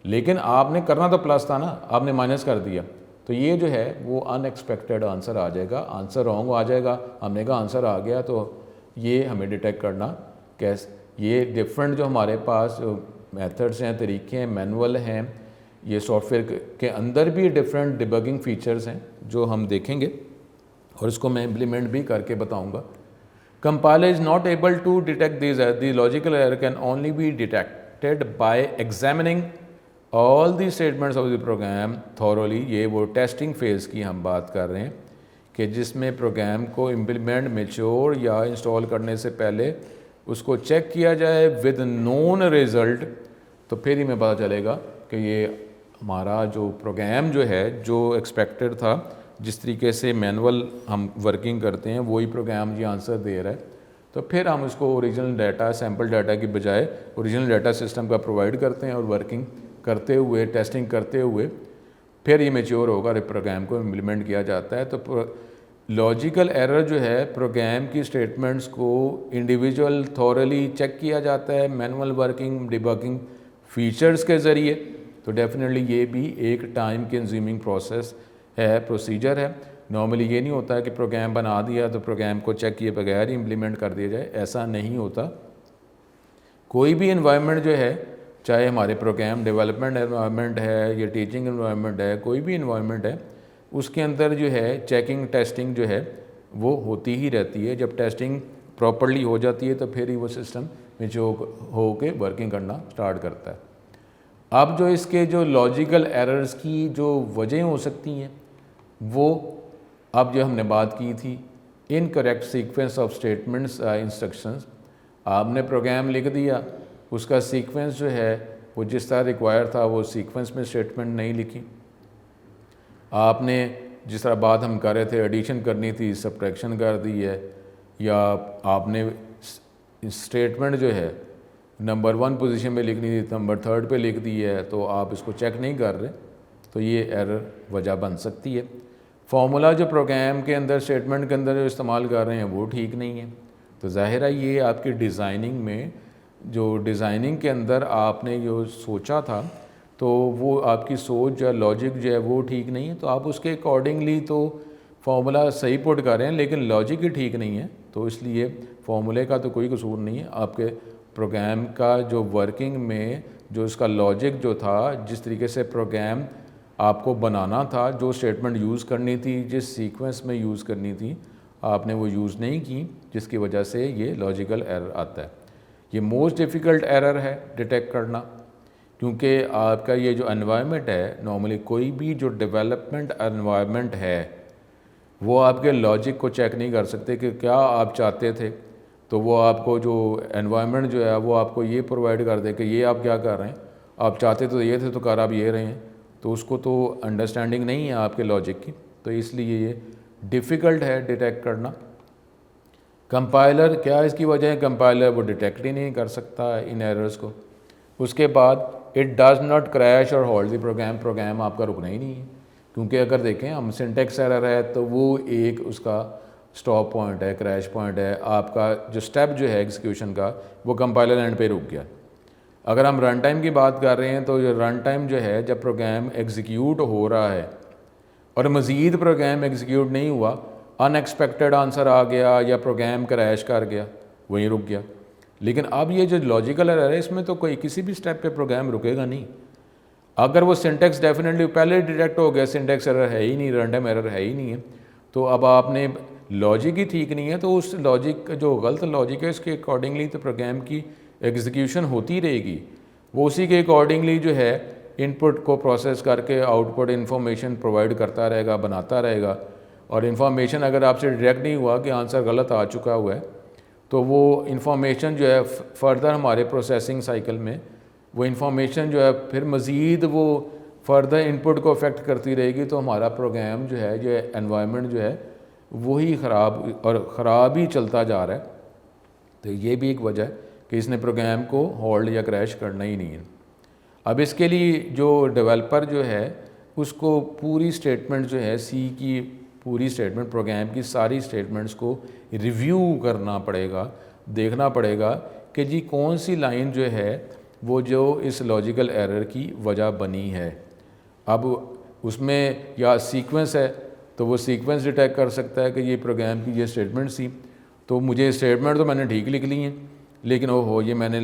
लेकिन आपने करना तो प्लस था ना, आपने माइनस कर दिया, तो ये जो है वो अनएक्सपेक्टेड आंसर आ जाएगा, आंसर रॉन्ग आ जाएगा। हमने कहा आंसर आ गया, तो ये हमें डिटेक्ट करना कैसे, ये डिफरेंट जो हमारे पास मेथड्स हैं, तरीके हैं, मैनुअल हैं, ये सॉफ्टवेयर के अंदर भी डिफरेंट डिबगिंग फीचर्स हैं जो हम देखेंगे और इसको मैं इम्प्लीमेंट भी करके बताऊंगा। Compiler is not able to detect this, the logical error can only be detected by examining all the statements of the program thoroughly, ये वो टेस्टिंग फेज़ की हम बात कर रहे हैं कि जिसमें प्रोग्राम को इम्प्लीमेंट, मैच्योर या इंस्टॉल करने से पहले उसको चेक किया जाए विद नोन रिज़ल्ट, तो फिर ही हमें पता चलेगा कि ये हमारा जो प्रोग्राम जो है जो एक्सपेक्टेड था, जिस तरीके से मैनुअल हम वर्किंग करते हैं वही प्रोग्राम ये आंसर दे रहा है। तो फिर हम उसको ओरिजिनल डाटा, सैम्पल डाटा की बजाय ओरिजिनल डाटा सिस्टम का प्रोवाइड करते हैं और वर्किंग करते हुए, टेस्टिंग करते हुए फिर ये मैच्योर होगा और प्रोग्राम को इम्प्लीमेंट किया जाता है। तो लॉजिकल एरर जो है, प्रोग्राम की स्टेटमेंट्स को इंडिविजुअल थॉरली चेक किया जाता है मैनुअल वर्किंग, डिबगिंग फीचर्स के ज़रिए। तो डेफिनेटली ये भी एक टाइम कंज्यूमिंग प्रोसेस है, प्रोसीजर है। नॉर्मली ये नहीं होता है कि प्रोग्राम बना दिया तो प्रोग्राम को चेक किए बगैर ही इम्प्लीमेंट कर दिया जाए, ऐसा नहीं होता। कोई भी इन्वायरमेंट जो है, चाहे हमारे प्रोग्राम डेवलपमेंट इन्वायरमेंट है या टीचिंग इन्वायरमेंट है, कोई भी इन्वायरमेंट है, उसके अंदर जो है चेकिंग, टेस्टिंग जो है वो होती ही रहती है। जब टेस्टिंग प्रॉपर्ली हो जाती है तो फिर ही वो सिस्टम मैच्योर हो के वर्किंग करना स्टार्ट करता है। अब जो इसके जो लॉजिकल एरर्स की जो वजह हो सकती हैं, वो अब जो हमने बात की थी, incorrect sequence of statements instructions. आपने प्रोग्राम लिख दिया, उसका सीक्वेंस जो है वो जिस तरह रिक्वायर था वो सीक्वेंस में स्टेटमेंट नहीं लिखी। आपने जिस तरह बात हम कर रहे थे, एडिशन करनी थी, सब्ट्रैक्शन कर दी है, या आपने स्टेटमेंट जो है नंबर 1 पोजीशन में लिखनी थी, नंबर 3 पे लिख दी है, तो आप इसको चेक नहीं कर रहे, तो ये एरर वजह बन सकती है। फार्मूला जो प्रोग्राम के अंदर, स्टेटमेंट के अंदर जो इस्तेमाल कर रहे हैं वो ठीक नहीं है, तो ज़ाहिर है ये आपकी डिज़ाइनिंग में, जो डिज़ाइनिंग के अंदर आपने जो सोचा था तो वो आपकी सोच या लॉजिक जो है वो ठीक नहीं है। तो आप उसके अकॉर्डिंगली तो फार्मूला सही पुट कर रहे हैं, लेकिन लॉजिक ही ठीक नहीं है। तो इसलिए फार्मूले का तो कोई कसूर नहीं है, आपके प्रोग्राम का जो वर्किंग में जो इसका लॉजिक जो था, जिस तरीके से प्रोग्राम आपको बनाना था, जो स्टेटमेंट यूज़ करनी थी, जिस सीक्वेंस में यूज़ करनी थी, आपने वो यूज़ नहीं की, जिसकी वजह से ये लॉजिकल एरर आता है। ये मोस्ट डिफ़िकल्ट एरर है डिटेक्ट करना, क्योंकि आपका ये जो एनवायरनमेंट है, नॉर्मली कोई भी जो डेवलपमेंट एनवायरनमेंट है वो आपके लॉजिक को चेक नहीं कर सकते कि क्या आप चाहते थे। तो वो आपको जो एनवायरनमेंट जो है वो आपको ये प्रोवाइड कर दे कि ये आप क्या कर रहे हैं, आप चाहते तो ये थे तो कर आप ये रहे हैं, तो उसको तो अंडरस्टैंडिंग नहीं है आपके लॉजिक की, तो इसलिए ये डिफ़िकल्ट है डिटेक्ट करना। कंपाइलर, क्या इसकी वजह है? कंपाइलर वो डिटेक्ट ही नहीं कर सकता इन एरर्स को। उसके बाद इट डज़ नॉट क्रैश और होल्ड द प्रोग्राम, प्रोग्राम आपका रुकना ही नहीं है, क्योंकि अगर देखें हम सिंटेक्स एरर है तो वो एक उसका स्टॉप पॉइंट है, क्रैश पॉइंट है, आपका जो स्टेप जो है एग्जीक्यूशन का वो कंपाइलर एंड पे रुक गया। अगर हम रन टाइम की बात कर रहे हैं तो ये रन टाइम जो है, जब प्रोग्राम एग्जीक्यूट हो रहा है और मज़ीद प्रोग्राम एग्जीक्यूट नहीं हुआ, अनएक्सपेक्टेड आंसर आ गया या प्रोग्राम क्रैश कर गया, वहीं रुक गया। लेकिन अब ये जो लॉजिकल एरर है, इसमें तो कोई किसी भी स्टेप पे प्रोग्राम रुकेगा नहीं। अगर वो सिंटेक्स डेफिनेटली पहले डिटेक्ट हो गया, सिंटेक्स एरर है ही नहीं, रन टाइम एरर है ही नहीं है, तो अब आपने लॉजिक ही ठीक नहीं है, तो उस लॉजिक, जो गलत लॉजिक है, उसके अकॉर्डिंगली तो प्रोग्राम की एग्जीक्यूशन होती रहेगी। वो उसी के अकॉर्डिंगली जो है इनपुट को प्रोसेस करके आउटपुट इन्फॉर्मेशन प्रोवाइड करता रहेगा, बनाता रहेगा। और इन्फॉर्मेशन अगर आपसे डिटेक्ट नहीं हुआ कि आंसर गलत आ चुका हुआ है, तो वो इन्फॉर्मेशन जो है फर्दर हमारे प्रोसेसिंग साइकिल में वो इन्फॉर्मेशन जो है फिर मज़ीद वो फर्दर इनपुट को अफेक्ट करती रहेगी, तो हमारा प्रोग्राम जो है, जो एनवायरनमेंट जो है वही ख़राब और ख़राब ही चलता जा रहा है। तो ये भी एक वजह है कि इसने प्रोग्राम को होल्ड या क्रैश करना ही नहीं है। अब इसके लिए जो डेवलपर जो है उसको पूरी स्टेटमेंट जो है, सी की पूरी स्टेटमेंट, प्रोग्राम की सारी स्टेटमेंट्स को रिव्यू करना पड़ेगा, देखना पड़ेगा कि जी कौन सी लाइन जो है वो जो इस लॉजिकल एरर की वजह बनी है। अब उसमें या सीक्वेंस है तो वो सीक्वेंस डिटेक्ट कर सकता है कि ये प्रोग्राम की ये स्टेटमेंट सी, तो मुझे स्टेटमेंट तो मैंने ठीक लिख ली है, लेकिन ओहो ये मैंने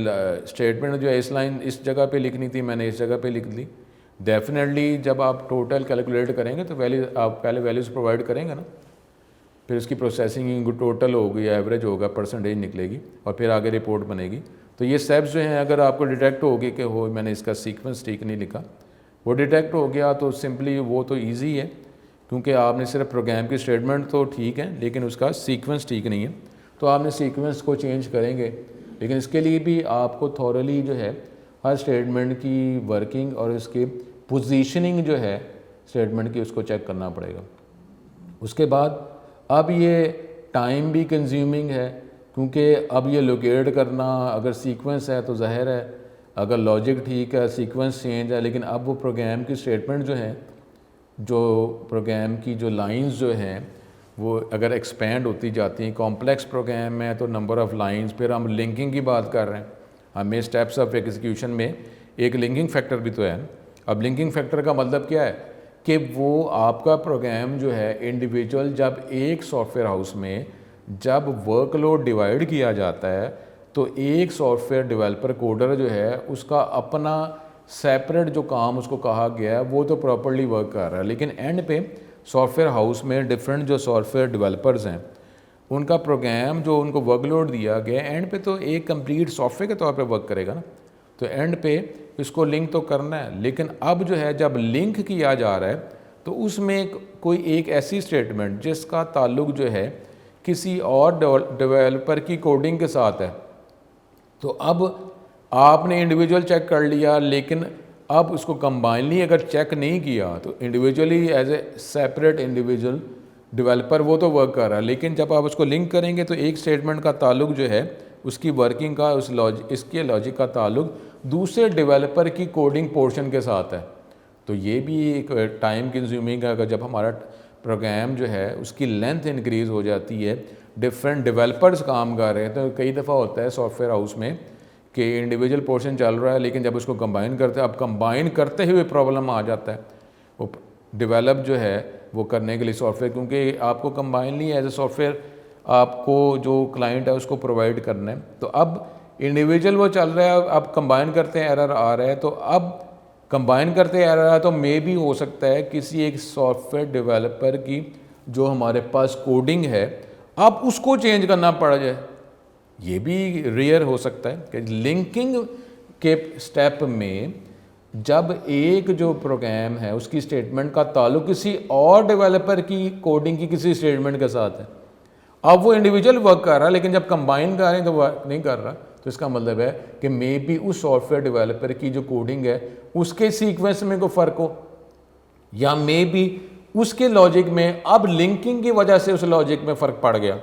स्टेटमेंट जो है इस लाइन इस जगह पे लिखनी थी, मैंने इस जगह पे लिख ली। डेफिनेटली जब आप टोटल कैलकुलेट करेंगे तो वैल्यू, आप पहले वैल्यूज़ प्रोवाइड करेंगे ना, फिर उसकी प्रोसेसिंग टोटल होगी, एवरेज होगा, परसेंटेज निकलेगी और फिर आगे रिपोर्ट बनेगी। तो ये स्टेप्स जो हैं अगर आपको डिटेक्ट हो गए कि हो मैंने इसका सीक्वेंस ठीक नहीं लिखा, वो डिटेक्ट हो गया तो सिंपली वो तो ईजी है, क्योंकि आपने सिर्फ प्रोग्राम की स्टेटमेंट तो ठीक है लेकिन उसका सीक्वेंस ठीक नहीं है, तो आपने सीक्वेंस को चेंज करेंगे। लेकिन इसके लिए भी आपको थॉरली जो है हर स्टेटमेंट की वर्किंग और इसके पोजीशनिंग जो है स्टेटमेंट की उसको चेक करना पड़ेगा। उसके बाद अब ये टाइम भी कंज्यूमिंग है, क्योंकि अब ये लोकेट करना, अगर सीक्वेंस है तो ज़ाहिर है अगर लॉजिक ठीक है सीक्वेंस चेंज है, लेकिन अब वो प्रोग्राम की स्टेटमेंट जो है, जो प्रोग्राम की जो लाइंस जो हैं वो अगर एक्सपेंड होती जाती हैं, कॉम्प्लेक्स प्रोग्राम है तो नंबर ऑफ़ लाइंस, फिर हम लिंकिंग की बात कर रहे हैं, हमें स्टेप्स ऑफ एग्जीक्यूशन में एक लिंकिंग फैक्टर भी तो है। अब लिंकिंग फैक्टर का मतलब क्या है कि वो आपका प्रोग्राम जो है इंडिविजुअल, जब एक सॉफ्टवेयर हाउस में जब वर्कलोड डिवाइड किया जाता है तो एक सॉफ्टवेयर डेवलपर कोडर जो है उसका अपना सेपरेट जो काम उसको कहा गया है वो तो प्रॉपर्ली वर्क कर रहा है, लेकिन एंड पे सॉफ्टवेयर हाउस में डिफरेंट जो सॉफ्टवेयर डेवलपर्स हैं उनका प्रोग्राम जो उनको वर्कलोड दिया गया एंड पे तो एक कंप्लीट सॉफ्टवेयर के तौर पे वर्क करेगा ना, तो एंड पे इसको लिंक तो करना है। लेकिन अब जो है जब लिंक किया जा रहा है तो उसमें कोई एक ऐसी स्टेटमेंट जिसका ताल्लुक जो है किसी और डेवलपर की कोडिंग के साथ है, तो अब आपने इंडिविजुअल चेक कर लिया, लेकिन अब उसको कंबाइनली अगर चेक नहीं किया तो individually as a separate individual developer वो तो वर्क कर रहा है, लेकिन जब आप उसको लिंक करेंगे तो एक स्टेटमेंट का ताल्लुक जो है उसकी वर्किंग का, उस इसके लॉजिक का ताल्लुक दूसरे डेवलपर की कोडिंग पोर्शन के साथ है। तो ये भी एक टाइम कंज्यूमिंग है। अगर जब हमारा प्रोग्राम जो है उसकी लेंथ इंक्रीज़ हो जाती है, डिफरेंट डेवलपर्स काम कर रहे हैं, तो कई दफ़ा होता है सॉफ्टवेयर हाउस में कि इंडिविजुअल पोर्शन चल रहा है लेकिन जब उसको कंबाइन करते हैं, अब कंबाइन करते हुए प्रॉब्लम आ जाता है वो डेवलप जो है वो करने के लिए सॉफ्टवेयर, क्योंकि आपको कंबाइन नहीं एज ए सॉफ्टवेयर आपको जो क्लाइंट है उसको प्रोवाइड करना है। तो अब इंडिविजुअल वो चल रहा है, अब कंबाइन करते हैं एरर आ रहा है, तो अब कंबाइन करते हैं एरर आ तो मे भी हो सकता है किसी एक सॉफ्टवेयर डेवलपर की जो हमारे पास कोडिंग है अब उसको चेंज करना पड़ जाए। ये भी रेयर हो सकता है कि लिंकिंग के स्टेप में जब एक जो प्रोग्राम है उसकी स्टेटमेंट का ताल्लुक किसी और डेवलपर की कोडिंग की किसी स्टेटमेंट के साथ है, अब वो इंडिविजुअल वर्क कर रहा है लेकिन जब कंबाइन कर रहे हैं तो वर्क नहीं कर रहा, तो इसका मतलब है कि मे बी उस सॉफ्टवेयर डेवलपर की जो कोडिंग है उसके सीक्वेंस में कोई फ़र्क हो, या मे बी उसके लॉजिक में अब लिंकिंग की वजह से उस लॉजिक में फ़र्क पड़ गया।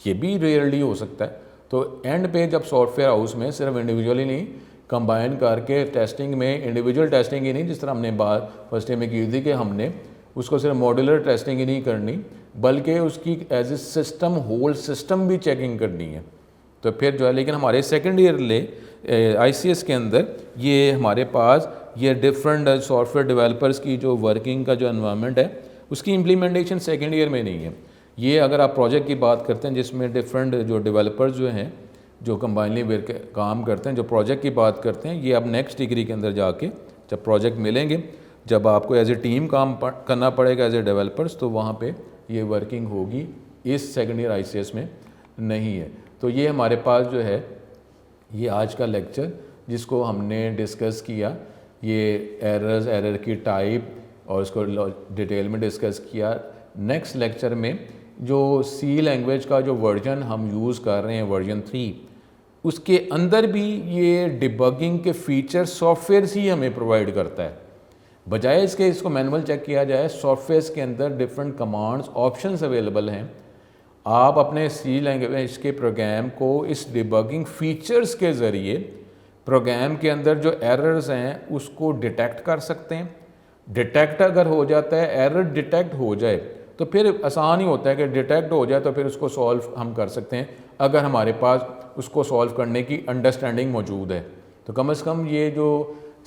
ये भी रेयरली हो सकता है। तो एंड पे जब सॉफ्टवेयर हाउस में सिर्फ इंडिविजुअली नहीं कंबाइन करके टेस्टिंग में, इंडिविजुअल टेस्टिंग ही नहीं जिस तरह हमने बात फर्स्ट टाइम में की थी कि हमने उसको सिर्फ मॉड्यूलर टेस्टिंग ही नहीं करनी बल्कि उसकी as a system whole system भी चेकिंग करनी है। तो फिर जो है, लेकिन हमारे सेकेंड ईयर ले ICS के अंदर ये हमारे पास ये डिफरेंट सॉफ्टवेयर डेवलपर्स की जो वर्किंग का जो एनवायरनमेंट है उसकी इम्प्लीमेंटेशन सेकेंड ईयर में नहीं है। ये अगर आप प्रोजेक्ट की बात करते हैं जिसमें डिफरेंट जो डेवलपर्स जो हैं जो कंबाइनली काम करते हैं, जो प्रोजेक्ट की बात करते हैं, ये अब नेक्स्ट डिग्री के अंदर जाके जब प्रोजेक्ट मिलेंगे, जब आपको एज ए टीम काम करना पड़ेगा एज ए डेवलपर्स, तो वहाँ पे ये वर्किंग होगी, इस सेकेंड ईयर ICS में नहीं है। तो ये हमारे पास जो है ये आज का लेक्चर जिसको हमने डिस्कस किया, ये एरर्स, एरर की टाइप और उसको डिटेल में डिस्कस किया। नेक्स्ट लेक्चर में जो C लैंग्वेज का जो वर्जन हम यूज़ कर रहे हैं वर्जन 3, उसके अंदर भी ये डिबगिंग के फीचर सॉफ्टवेयर ही हमें प्रोवाइड करता है, बजाय इसके इसको मैनुअल चेक किया जाए। सॉफ्टवेयर के अंदर डिफरेंट कमांड्स ऑप्शंस अवेलेबल हैं, आप अपने C लैंग्वेज के प्रोग्राम को इस डिबगिंग फीचर्स के ज़रिए प्रोग्राम के अंदर जो एरर्स हैं उसको डिटेक्ट कर सकते हैं। डिटेक्ट अगर हो जाता है, एरर डिटेक्ट हो जाए तो फिर आसान ही होता है कि डिटेक्ट हो जाए तो फिर उसको सॉल्व हम कर सकते हैं अगर हमारे पास उसको सॉल्व करने की अंडरस्टैंडिंग मौजूद है। तो कम से कम ये जो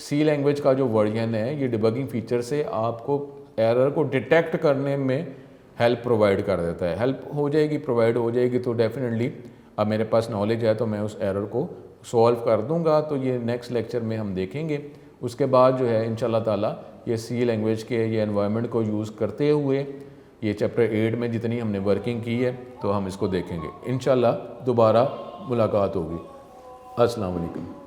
C लैंग्वेज का जो वर्जन है ये डिबगिंग फीचर से आपको एरर को डिटेक्ट करने में हेल्प प्रोवाइड कर देता है। हेल्प हो जाएगी, प्रोवाइड हो जाएगी, तो डेफिनेटली अब मेरे पास नॉलेज है तो मैं उस एरर को सॉल्व कर दूंगा। तो ये नेक्स्ट लेक्चर में हम देखेंगे। उसके बाद जो है इंशाल्लाह ताला ये C लैंग्वेज के ये एनवायरनमेंट को यूज़ करते हुए ये चैप्टर 8 में जितनी हमने वर्किंग की है तो हम इसको देखेंगे। इंशाल्लाह दोबारा मुलाकात होगी। अस्सलाम वालेकुम।